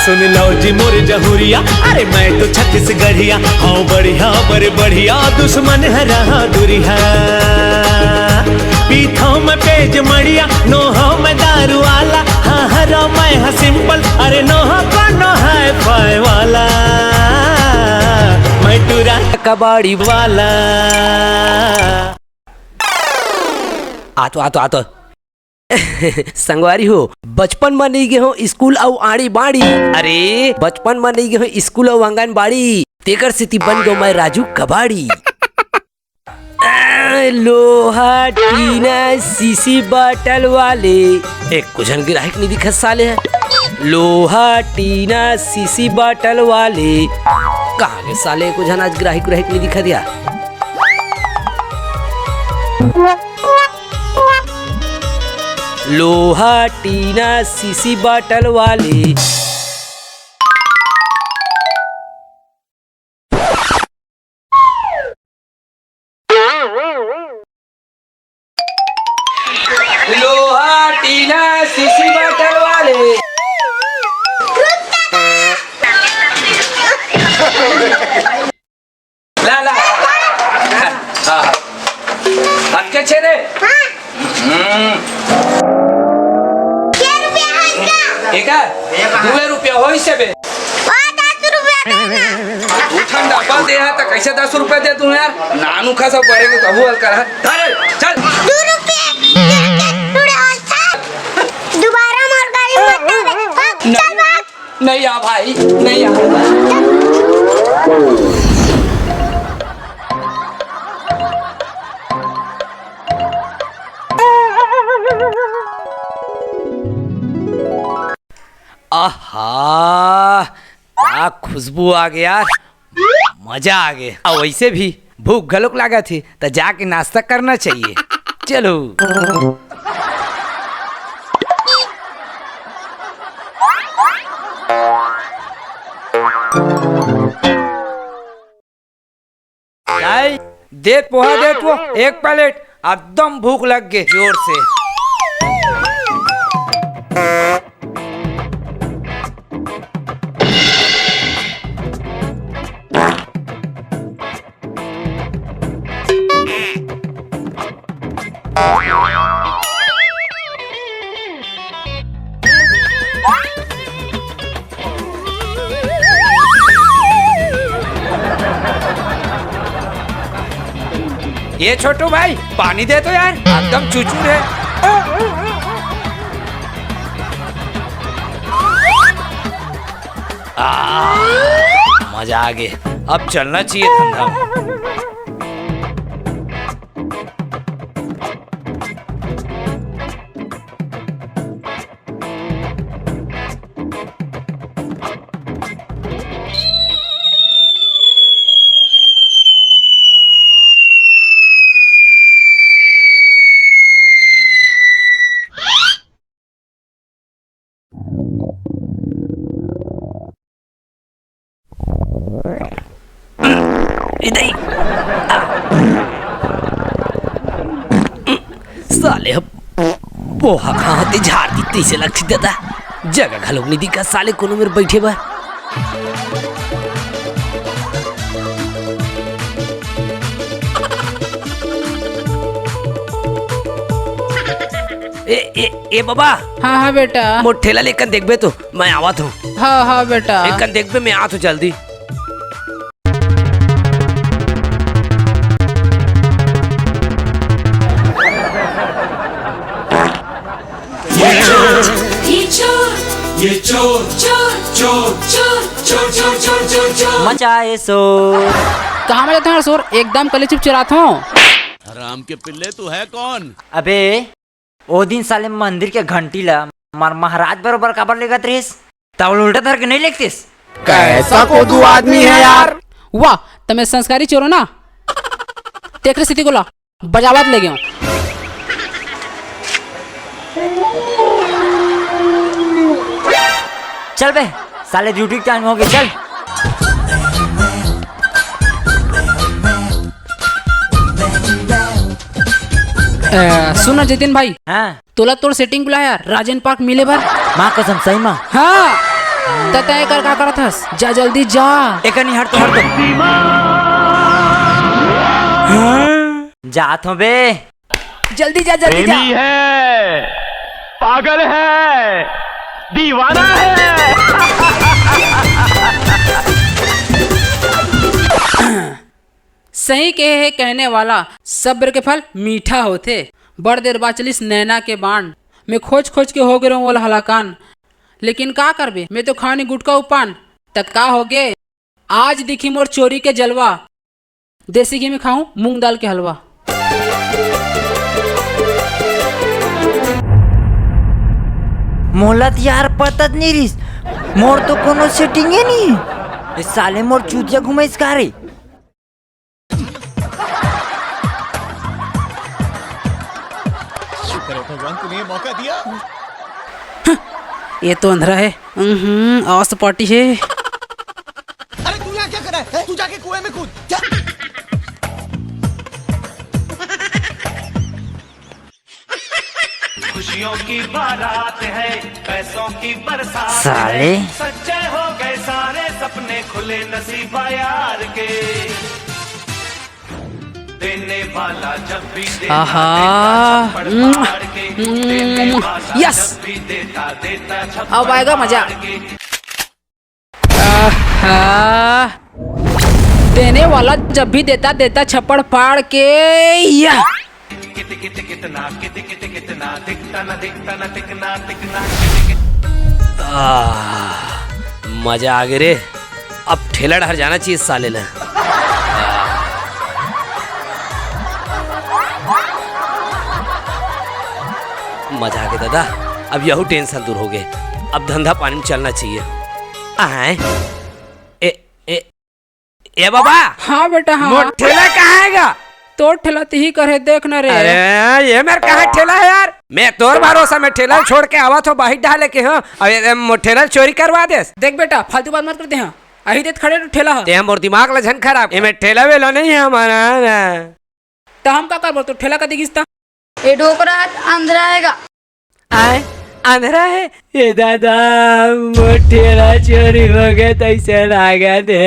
सुन लो जी मोर जहुरिया, अरे मैं तो छत्तीसगढ़िया, हाँ बढ़िया बड़े बढ़िया, दुश्मन है रहा दुरिया। पीठों में पेज मड़िया, नोहों में दारू वाला, हाँ हरा मैं हाँ सिंपल, अरे नोहा कौनो है पाए वाला, मैं टूरा कबाड़ी वाला। आतो संगवारी हो, बचपन में नहीं गए हो स्कूल और आड़ी बाड़ी। अरे बचपन में नहीं गए हो स्कूल और आंगनबाड़ी, तेकर सिटी बन गयो मैं राजू कबाड़ी। लोहा टीना सीसी बॉटल वाले, एक कुछन ग्राहक नहीं दिखा साले है। लोहा टीना सीसी बॉटल वाले, कहाँ के साले कुछन आज ग्राहक नहीं दिखा दिया। लोहा टीना सीसी बॉटल वाले, लोहा टीना सीसी बॉटल वाले। ला ला हाथ के छेरे ₹2 हो इसे बे। तू ठंडा पल दे है तो कैसे ₹10 दे तू यार, नानू खा सब बढ़ेगा तब हल कर। चल दोबारा मार गाड़ी मत दे, चल भाग। नहीं आ भाई, नहीं आ। आहा क्या खुशबू आ गया यार, मजा आ गया। और वैसे भी भूख गलोक लगा थी तो जाके नाश्ता करना चाहिए। चलो दे पोहा दे तो 1 प्लेट, एकदम भूख लग गई जोर से। ये छोटू भाई पानी दे तो यार, एकदम चूचूर है। मजा आ गया, अब चलना चाहिए धंधा में। साले पोहा खाते झाड़ दी तैसे लक्षित देता जगह घलोक नहीं दिखा साले कोनो मेरे बैठे बा। ए बाबा। हाँ बेटा। मोर ठेला लेकर देखबे तो मैं आवत हूँ। हाँ बेटा। एक देखबे मैं आत हूँ जल्दी। ये चोर चोर चोर चोर चोर चोर चोर चोर चोर मचाए शोर। कहाँ में जाते शोर, एकदम कले चुप चुराता हूँ। राम के पिल्ले तू है कौन? अबे ओ दिन साले मंदिर के घंटी ला मार महाराज बरोबर काबर लेगत रहिस, तब उल्टा धर के नहीं लेगतिस। कैसा कोदू आदमी है यार। वाह तमें संस्कारी चोर हो ना। देख रहे सिटी को ला बजावत ले गया। चल बे साले ड्यूटी टाइम हो गया, चल। सुना जतिन भाई। हाँ तोला तोड़ सेटिंग बुलाया राजन पार्क मिले भर। माँ कसम सही माँ। हाँ तय कर का करत हस? जा जल्दी जा। एक नहीं हट तो जात हो बे। जल्दी जा जल्दी जा। है, पागल है, दीवाना है। सही कहे है कहने वाला, सब्र के फल मीठा होते। बड़ देर बाद चलिस नैना के बाण, मैं खोज खोज के हो गए वाला हलाकान। लेकिन का करबे, मैं तो खानी गुटका उपान। तक का हो गे, आज दिखी मोर चोरी के जलवा। देसी घी में खाऊं मूंग दाल के हलवा। मोहलत यार पता नहीं रिस, मोर तो कोनो सेटिंग है नहीं। इस साले मोर चूतिया घुमाई इसका रे। शुक्र है भगवान तूने ये मौका दिया। ये तो अंधेरा है। आवाज तो पार्टी है। अरे तू यहाँ क्या कर रहा है? तू जाके कुएं में कूद जा। खुशियों की बारात है, पैसों की बरसात साले। है, सच्चे हो गए सारे सपने, खुले नसीबा यार के। देने वाला जब भी देता, आहा। देता छप्पड़ फाड़ के। देने वाला यस। जब भी देता, देता छप्पड़ अब आएगा मजा। फाड़ के। आहा। देने वाला जब भी देता देता छप्पड़ फाड़ के। या कितना कितना दिखता न दिखता न दिखना दिखना। मजा आ गए रे। अब ठेला डहर जाना चाहिए इस साले ने। मजा आ गया दादा, अब यहू टेंशन दूर हो गए। अब धंधा पानी में चलना चाहिए। आए ए ए ए बाबा। हाँ बेटा हाँ। मोर ठेला कहाँ आएगा? तो ठेलाते ही करे देख न रे। अरे ये मेरे कहाँ ठेला है यार? मैं तोर भरोसा में ठेला छोड़ के आवा तो बाहर डाले के। हाँ अब ठेला चोरी करवा दे। देख बेटा फालतू बात मत करते हैं। अही देख खड़े तो ठेला है। ते मोर दिमाग लझन खराब। ये में ठेला वेला नहीं है हमारा ना। तो हम का करबो, तो ठेला का दिखिस्ता। ये ठोकरा अंदर आएगा। आए अंधेरा है ये दादा। मोर ठेला चोरी हो गया तो ऐसे लागा दे।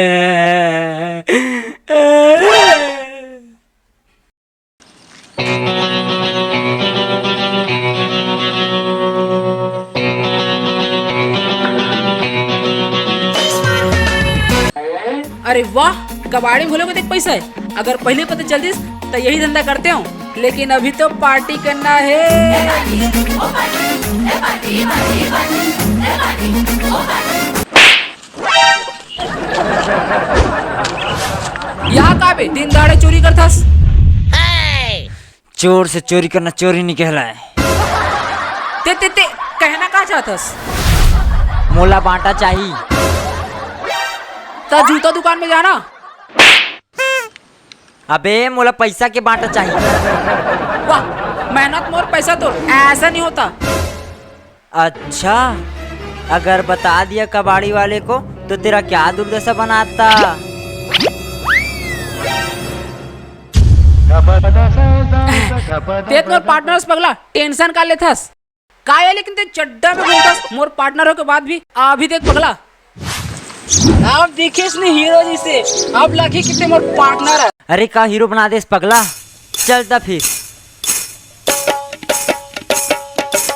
अरे वाह, कबाड़ी भूलो को देख पैसा है। अगर पहले पता चलती तो यही धंधा करते हो, लेकिन अभी तो पार्टी करना है। यहाँ का बे दिन दाड़े चोरी करथस? चोर से चोरी करना चोरी नहीं कहलाए। ते ते ते कहना का चाहतस? मोला बांटा चाहिए। तो जूता दुकान में जाना। अबे मोला पैसा के बांटा चाहिए। वाह, मेहनत मोर पैसा तो ऐसा नहीं होता। अच्छा, अगर बता दिया कबाड़ी वाले को तो तेरा क्या दुर्दशा बनाता। ते मोर पार्टनर्स पगला टेंशन का लेथस का है, लेकिन ते चड्डा में घूमतस मोर पार्टनर हो के बाद भी। अभी देख पगला, अब दिखेस नहीं हीरो जैसे, अब लगी कितने मोर पार्टनर है। अरे का हीरो बना दे इस पगला। चलता फिर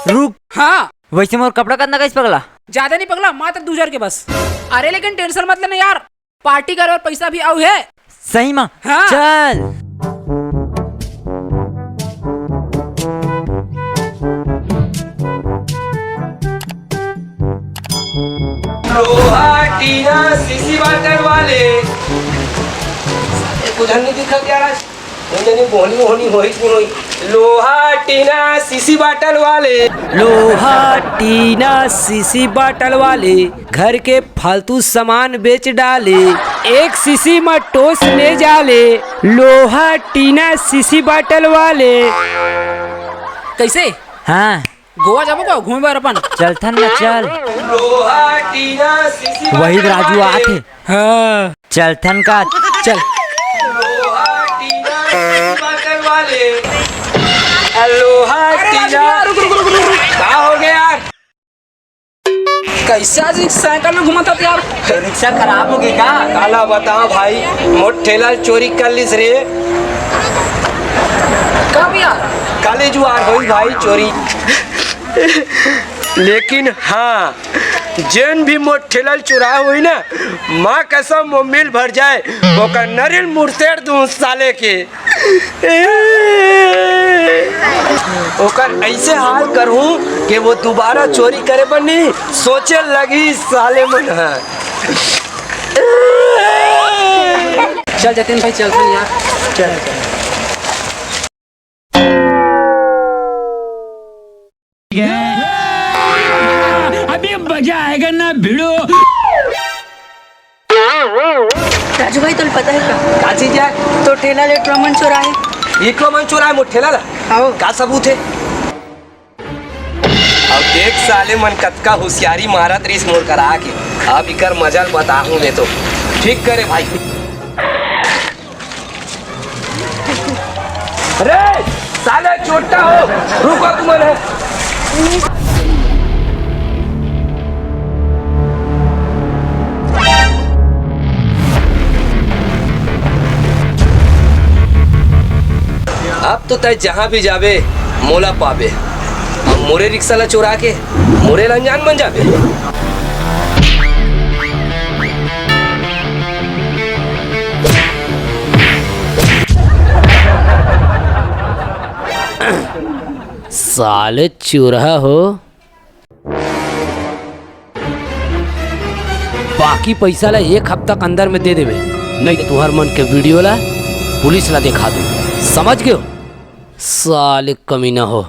रुक। हाँ वैसे मोर कपड़ा करना का इस पगला। ज्यादा नहीं पगला, मात्र 2000 के बस। अरे लेकिन टेंशन मत लेना यार, पार्टी कर और पैसा भी आऊ है। सही माँ। हाँ। चल लोहा टीना सीसी बाटल वाले उधर नहीं दिखा क्या? नहीं बोली होनी होई नहीं होई। लोहा टीना सीसी बाटल वाले, लोहा टीना सीसी बाटल वाले घर के फालतू सामान बेच डाले, एक सीसी में टोस ले जाले। लोहा टीना सीसी बाटल वाले। कैसे हाँ गोवा जाबो का घूमे बार अपन? चलथन न चल। लोहा टीना सीसी वही राजू आते। हाँ चलथन का चल। लोहा टीना सीसी बाटल वाले, लोहा टीना। क्या हो गया यार? कैसे आज साइकिल में घुमाता था यार? रिक्शा खराब होगी का? काला बताओ भाई, मोट ठेला चोरी कर लिस रे। कब यार? काले जुआर होई भाई चोरी। लेकिन हाँ, जेन भी मोट ठेला चुरा हुई ना, माँ कसम वो मिल भर जाए ओकर नरिल मुर्तेर दूं साले के। ओकर ऐसे हाल करूं कि वो दोबारा चोरी करे बनी सोचे लगी साले मन। चल जतिन भाई चलते हैं यार। चल अभी मजा आएगा ना भिड़ो। राजू भाई तुल पता है का? का चीज है? तो ठेला ले ट्रमन चुराए। एक मन चुरा है मोट ठेला ला। आओ। का सबूत है? अब देख साले मन कतका होशियारी मारत रही मोर करा के। अब इकर मजल बताऊं ने तो ठीक करे भाई। अरे साले छोटा हो, रुको तुम है। अब तो तय जहाँ भी जावे मोला पावे। अब मोरे रिक्शा ला चुरा के मोरे अनजान बन जावे। साले चुरा हो, बाकी पैसा ला 1 हफ्ता के अंदर में दे देवे, नहीं तो तुहर मन के वीडियो ला पुलिस ला दिखा दू। समझ गयो साले कमीना हो।